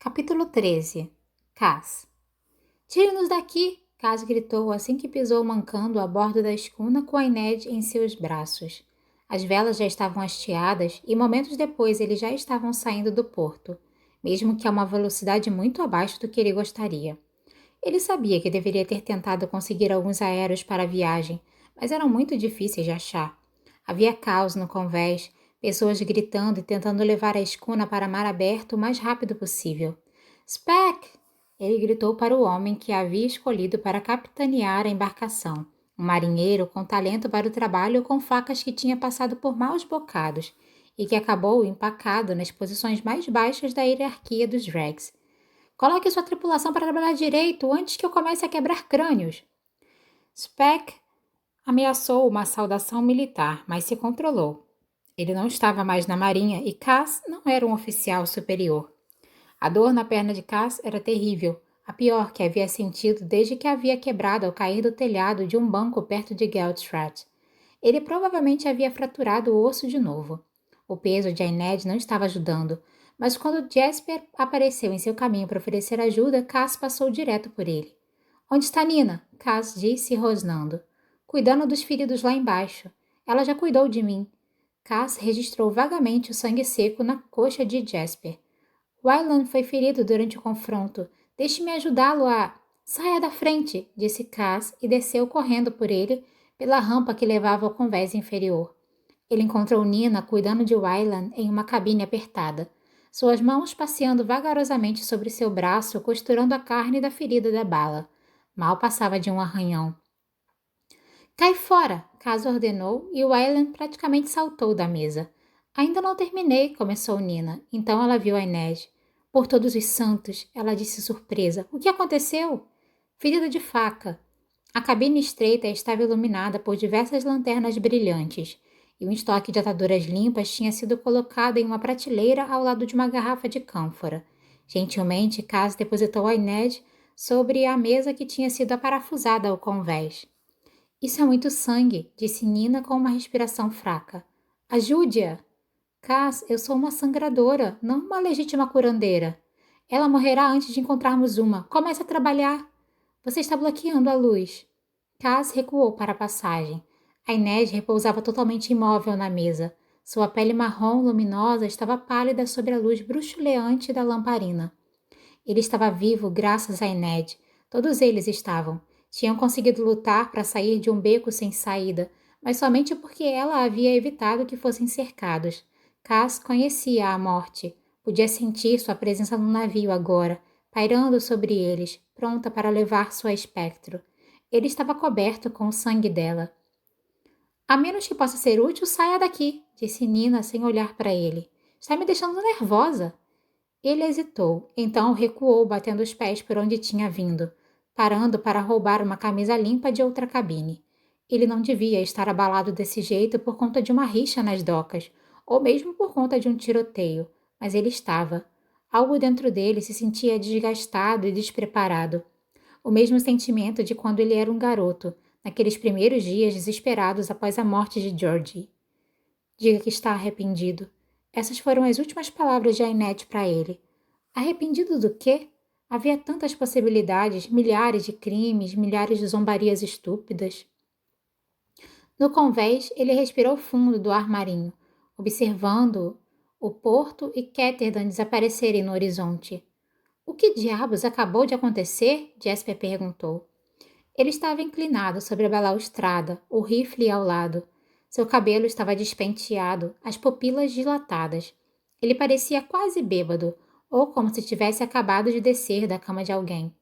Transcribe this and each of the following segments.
Capítulo 13. Cass. Tire-nos daqui! Cass gritou assim que pisou mancando a bordo da escuna com a Ned em seus braços. As velas já estavam hasteadas e momentos depois eles já estavam saindo do porto, mesmo que a uma velocidade muito abaixo do que ele gostaria. Ele sabia que deveria ter tentado conseguir alguns aéreos para a viagem, mas eram muito difíceis de achar. Havia caos no convés, pessoas gritando e tentando levar a escuna para mar aberto o mais rápido possível. Speck! Ele gritou para o homem que havia escolhido para capitanear a embarcação. Um marinheiro com talento para o trabalho com facas que tinha passado por maus bocados e que acabou empacado nas posições mais baixas da hierarquia dos Dregs. Coloque sua tripulação para trabalhar direito antes que eu comece a quebrar crânios. Speck ameaçou uma saudação militar, mas se controlou. Ele não estava mais na marinha e Cass não era um oficial superior. A dor na perna de Cass era terrível, a pior que havia sentido desde que havia quebrado ao cair do telhado de um banco perto de Geldstraat. Ele provavelmente havia fraturado o osso de novo. O peso de Ained não estava ajudando, mas quando Jasper apareceu em seu caminho para oferecer ajuda, Cass passou direto por ele. Onde está Nina? Cass disse, rosnando. Cuidando dos feridos lá embaixo. Ela já cuidou de mim. Cass registrou vagamente o sangue seco na coxa de Jasper. Wyland foi ferido durante o confronto. Deixe-me ajudá-lo a... Saia da frente, disse Cass e desceu correndo por ele pela rampa que levava ao convés inferior. Ele encontrou Nina cuidando de Wyland em uma cabine apertada, suas mãos passeando vagarosamente sobre seu braço, costurando a carne da ferida da bala. Mal passava de um arranhão. Cai fora! Cass ordenou e Wyland praticamente saltou da mesa. Ainda não terminei, começou Nina. Então ela viu a Inês. Por todos os santos, ela disse surpresa. O que aconteceu? Ferida de faca. A cabine estreita estava iluminada por diversas lanternas brilhantes, e um estoque de ataduras limpas tinha sido colocado em uma prateleira ao lado de uma garrafa de cânfora. Gentilmente, Cass depositou a Inês sobre a mesa que tinha sido aparafusada ao convés. Isso é muito sangue, disse Nina com uma respiração fraca. Ajude-a! Cass, eu sou uma sangradora, não uma legítima curandeira. Ela morrerá antes de encontrarmos uma. Comece a trabalhar. Você está bloqueando a luz. Cass recuou para a passagem. A Inês repousava totalmente imóvel na mesa. Sua pele marrom luminosa estava pálida sob a luz bruxuleante da lamparina. Ele estava vivo graças a Inês. Todos eles estavam. Tinham conseguido lutar para sair de um beco sem saída, mas somente porque ela havia evitado que fossem cercados. Cass conhecia a morte. Podia sentir sua presença no navio agora, pairando sobre eles, pronta para levar sua espectro. Ele estava coberto com o sangue dela. A menos que possa ser útil, saia daqui, disse Nina sem olhar para ele. Está me deixando nervosa. Ele hesitou, então recuou, batendo os pés por onde tinha vindo, parando para roubar uma camisa limpa de outra cabine. Ele não devia estar abalado desse jeito por conta de uma rixa nas docas, ou mesmo por conta de um tiroteio, mas ele estava. Algo dentro dele se sentia desgastado e despreparado. O mesmo sentimento de quando ele era um garoto, naqueles primeiros dias desesperados após a morte de Georgie. Diga que está arrependido. Essas foram as últimas palavras de Ainette para ele. Arrependido do quê? Havia tantas possibilidades, milhares de crimes, milhares de zombarias estúpidas. No convés, ele respirou fundo do ar marinho, observando o porto e Ketterdam desaparecerem no horizonte. O que diabos acabou de acontecer? Jasper perguntou. Ele estava inclinado sobre a balaustrada, o rifle ao lado. Seu cabelo estava despenteado, as pupilas dilatadas. Ele parecia quase bêbado, ou como se tivesse acabado de descer da cama de alguém.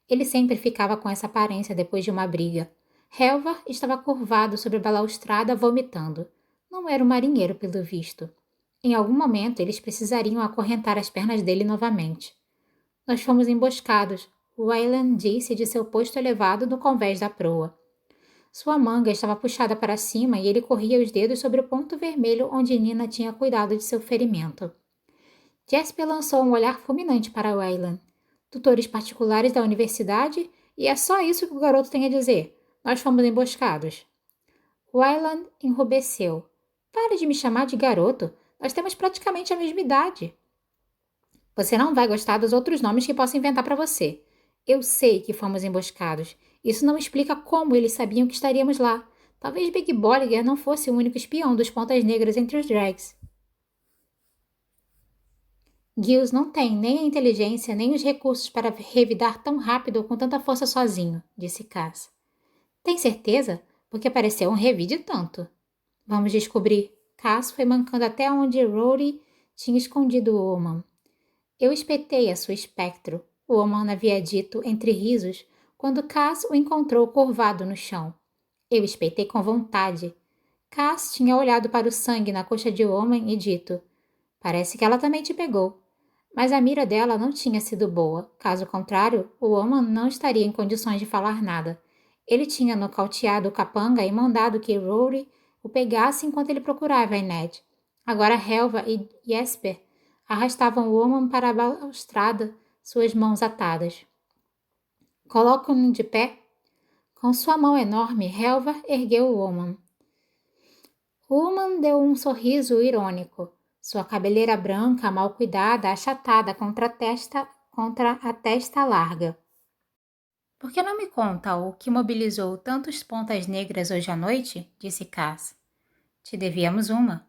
Ele sempre ficava com essa aparência depois de uma briga. Helvar estava curvado sobre a balaustrada, vomitando. Não era um marinheiro, pelo visto. Em algum momento, eles precisariam acorrentar as pernas dele novamente. Nós fomos emboscados, Wyland disse de seu posto elevado no convés da proa. Sua manga estava puxada para cima e ele corria os dedos sobre o ponto vermelho onde Nina tinha cuidado de seu ferimento. Jasper lançou um olhar fulminante para Wyland. Tutores particulares da universidade? E é só isso que o garoto tem a dizer. Nós fomos emboscados. Wyland enrubesceu. Pare de me chamar de garoto. Nós temos praticamente a mesma idade. Você não vai gostar dos outros nomes que posso inventar para você. Eu sei que fomos emboscados. Isso não explica como eles sabiam que estaríamos lá. Talvez Big Bolliger não fosse o único espião dos Pontas Negras entre os Drags. Giles não tem nem a inteligência nem os recursos para revidar tão rápido ou com tanta força sozinho, disse Cass. Tem certeza? Porque pareceu um revide tanto. Vamos descobrir. Cass foi mancando até onde Rory tinha escondido o Oman. Eu espetei a sua espectro, o Oman havia dito entre risos, quando Cass o encontrou curvado no chão. Eu espetei com vontade. Cass tinha olhado para o sangue na coxa de Oman e dito: Parece que ela também te pegou. Mas a mira dela não tinha sido boa. Caso contrário, o Oman não estaria em condições de falar nada. Ele tinha nocauteado o capanga e mandado que Rory o pegasse enquanto ele procurava a Ned. Agora Helva e Jesper arrastavam o Oman para a balustrada, suas mãos atadas. Colocam-no de pé. Com sua mão enorme, Helva ergueu o Oman. O Oman deu um sorriso irônico. Sua cabeleira branca, mal cuidada, achatada contra a testa larga. Por que não me conta o que mobilizou tantos pontas negras hoje à noite? Disse Cass. Te devíamos uma.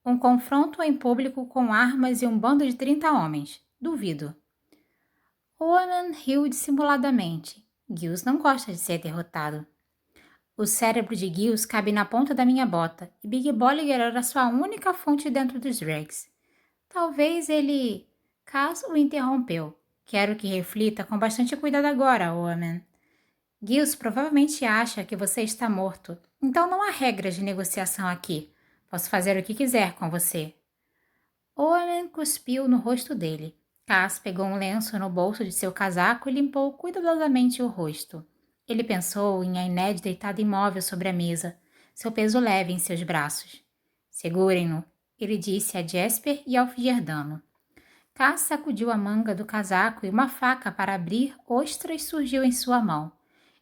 Um confronto em público com armas e um bando de 30 homens. Duvido. Onan riu dissimuladamente. Giles não gosta de ser derrotado. O cérebro de Giles cabe na ponta da minha bota, e Big Bolliger era sua única fonte dentro dos Dregs. Talvez ele... Cass o interrompeu. Quero que reflita com bastante cuidado agora, Onan. Giles provavelmente acha que você está morto, então não há regras de negociação aqui. Posso fazer o que quiser com você. Onan cuspiu no rosto dele. Cass pegou um lenço no bolso de seu casaco e limpou cuidadosamente o rosto. Ele pensou em Ained deitada imóvel sobre a mesa, seu peso leve em seus braços. Segurem-no, ele disse a Jesper e ao Fierdano. Cass sacudiu a manga do casaco e uma faca para abrir ostras surgiu em sua mão.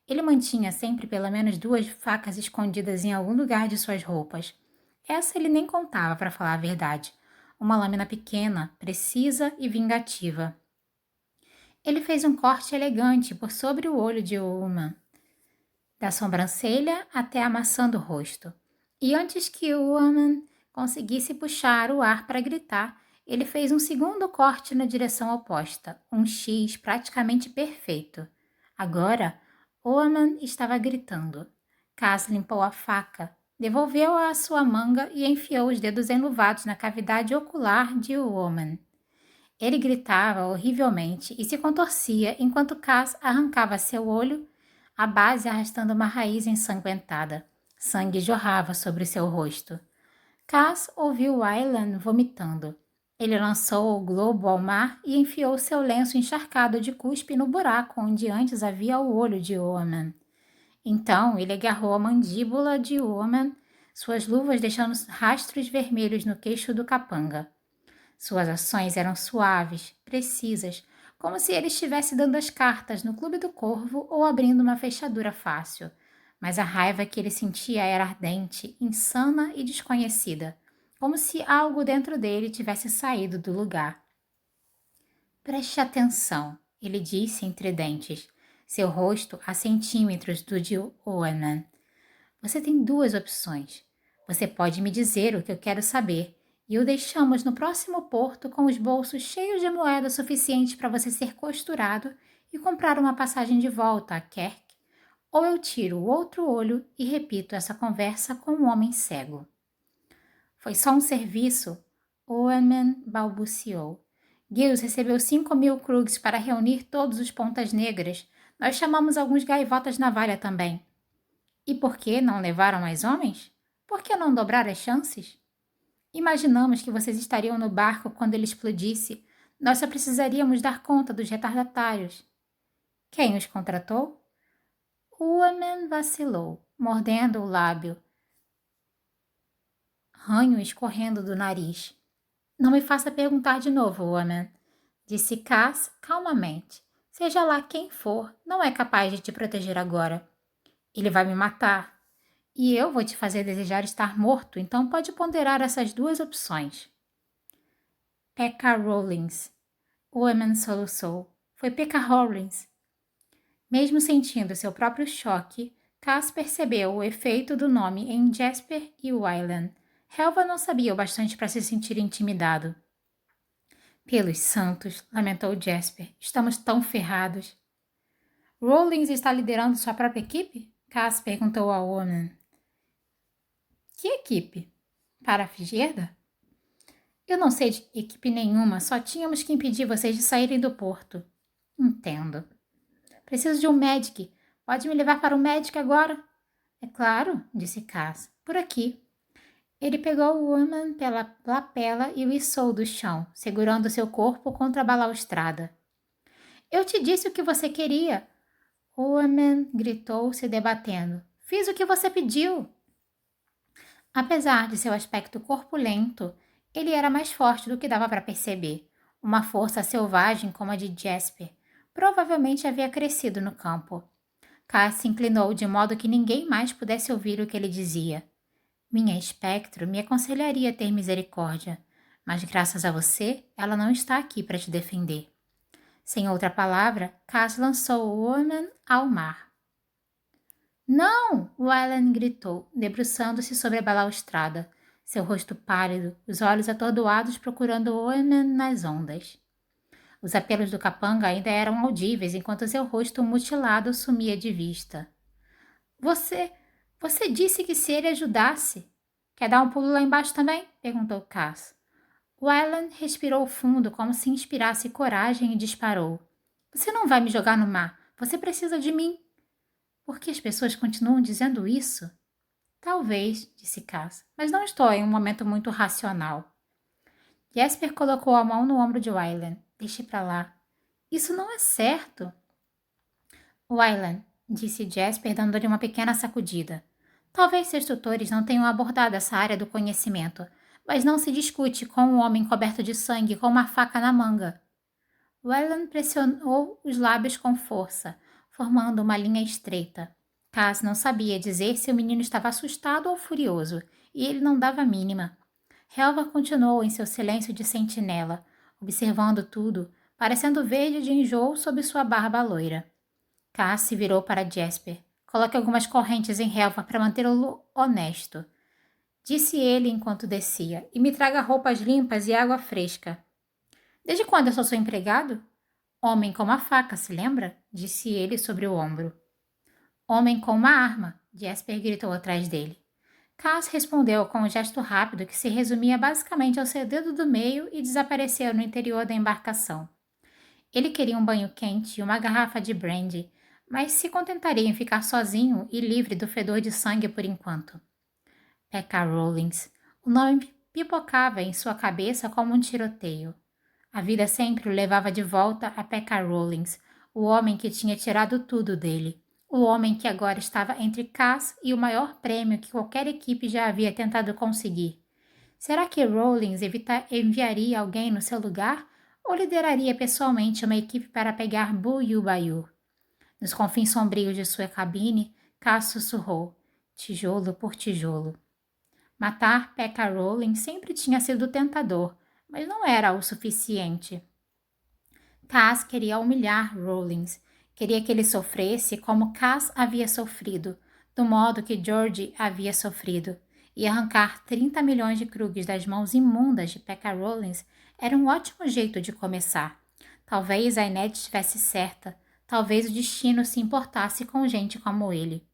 Ele mantinha sempre pelo menos 2 facas escondidas em algum lugar de suas roupas. Essa ele nem contava, para falar a verdade. Uma lâmina pequena, precisa e vingativa. Ele fez um corte elegante por sobre o olho de Oman, da sobrancelha até a maçã do rosto. E antes que Oman conseguisse puxar o ar para gritar, ele fez um segundo corte na direção oposta, um X praticamente perfeito. Agora, Oman estava gritando. Cass limpou a faca, devolveu-a à sua manga e enfiou os dedos enluvados na cavidade ocular de Oman. Ele gritava horrivelmente e se contorcia enquanto Cass arrancava seu olho, a base arrastando uma raiz ensanguentada. Sangue jorrava sobre seu rosto. Cass ouviu Aylan vomitando. Ele lançou o globo ao mar e enfiou seu lenço encharcado de cuspe no buraco onde antes havia o olho de Oman. Então ele agarrou a mandíbula de Oman, suas luvas deixando rastros vermelhos no queixo do capanga. Suas ações eram suaves, precisas, como se ele estivesse dando as cartas no Clube do Corvo ou abrindo uma fechadura fácil. Mas a raiva que ele sentia era ardente, insana e desconhecida, como se algo dentro dele tivesse saído do lugar. Preste atenção, ele disse entre dentes, seu rosto a centímetros do de Onan. Você tem 2 opções. Você pode me dizer o que eu quero saber, e o deixamos no próximo porto com os bolsos cheios de moeda suficiente para você ser costurado e comprar uma passagem de volta a Kerk, ou eu tiro o outro olho e repito essa conversa com um homem cego. Foi só um serviço? Oeman balbuciou. Giles recebeu 5.000 krugs para reunir todos os pontas negras. Nós chamamos alguns gaivotas navalha também. E por que não levaram mais homens? Por que não dobrar as chances? Imaginamos que vocês estariam no barco quando ele explodisse. Nós só precisaríamos dar conta dos retardatários. Quem os contratou? Oeman vacilou, mordendo o lábio, ranho escorrendo do nariz. Não me faça perguntar de novo, Oeman, disse Cass calmamente. Seja lá quem for, não é capaz de te proteger agora. Ele vai me matar. E eu vou te fazer desejar estar morto, então pode ponderar essas 2 opções. Pekka Rollins. Woman soluçou. Foi Pekka Rollins. Mesmo sentindo seu próprio choque, Cass percebeu o efeito do nome em Jasper e Wylan. Helva não sabia o bastante para se sentir intimidado. Pelos santos, lamentou Jasper, estamos tão ferrados. Rollins está liderando sua própria equipe? Cass perguntou a Woman. Que equipe? Para a esquerda? Eu não sei de equipe nenhuma, só tínhamos que impedir vocês de saírem do porto. Entendo. Preciso de um medic. Pode me levar para o medic agora? É claro, disse Cass. Por aqui. Ele pegou o Woman pela lapela e o içou do chão, segurando seu corpo contra a balaustrada. Eu te disse o que você queria. Woman gritou, se debatendo. Fiz o que você pediu. Apesar de seu aspecto corpulento, ele era mais forte do que dava para perceber. Uma força selvagem como a de Jasper provavelmente havia crescido no campo. Cass se inclinou de modo que ninguém mais pudesse ouvir o que ele dizia. Minha espectro me aconselharia ter misericórdia, mas graças a você, ela não está aqui para te defender. Sem outra palavra, Cass lançou o Woman ao mar. Não! Wylan gritou, debruçando-se sobre a balaustrada, seu rosto pálido, os olhos atordoados procurando Woman nas ondas. Os apelos do capanga ainda eram audíveis enquanto seu rosto mutilado sumia de vista. Você disse que se ele ajudasse. Quer dar um pulo lá embaixo também? Perguntou Cass. Wylan respirou fundo como se inspirasse coragem e disparou. Você não vai me jogar no mar. Você precisa de mim. Por que as pessoas continuam dizendo isso? Talvez, disse Cass, mas não estou em um momento muito racional. Jasper colocou a mão no ombro de Wylan. Deixe pra lá. Isso não é certo. Wylan, disse Jasper, dando-lhe uma pequena sacudida. Talvez seus tutores não tenham abordado essa área do conhecimento, mas não se discute com um homem coberto de sangue com uma faca na manga. Wylan pressionou os lábios com força, formando uma linha estreita. Cass não sabia dizer se o menino estava assustado ou furioso, e ele não dava a mínima. Helva continuou em seu silêncio de sentinela, observando tudo, parecendo verde de enjoo sob sua barba loira. Cass se virou para Jasper. Coloque algumas correntes em Helva para mantê-lo honesto, disse ele enquanto descia, e me traga roupas limpas e água fresca. Desde quando eu sou seu empregado? Homem com uma faca, se lembra? Disse ele sobre o ombro. Homem com uma arma, Jasper gritou atrás dele. Cass respondeu com um gesto rápido que se resumia basicamente ao seu dedo do meio e desapareceu no interior da embarcação. Ele queria um banho quente e uma garrafa de brandy, mas se contentaria em ficar sozinho e livre do fedor de sangue por enquanto. Pekka Rollins. O nome pipocava em sua cabeça como um tiroteio. A vida sempre o levava de volta a Pekka Rollins, o homem que tinha tirado tudo dele, o homem que agora estava entre Cass e o maior prêmio que qualquer equipe já havia tentado conseguir. Será que Rollins enviaria alguém no seu lugar ou lideraria pessoalmente uma equipe para pegar Buiú-Baiú? Nos confins sombrios de sua cabine, Cass sussurrou, tijolo por tijolo. Matar Pekka Rollins sempre tinha sido tentador, mas não era o suficiente. Cass queria humilhar Rollins, queria que ele sofresse como Cass havia sofrido, do modo que George havia sofrido, e arrancar 30 milhões de krugs das mãos imundas de Pekka Rollins era um ótimo jeito de começar. Talvez a Inet estivesse certa, talvez o destino se importasse com gente como ele.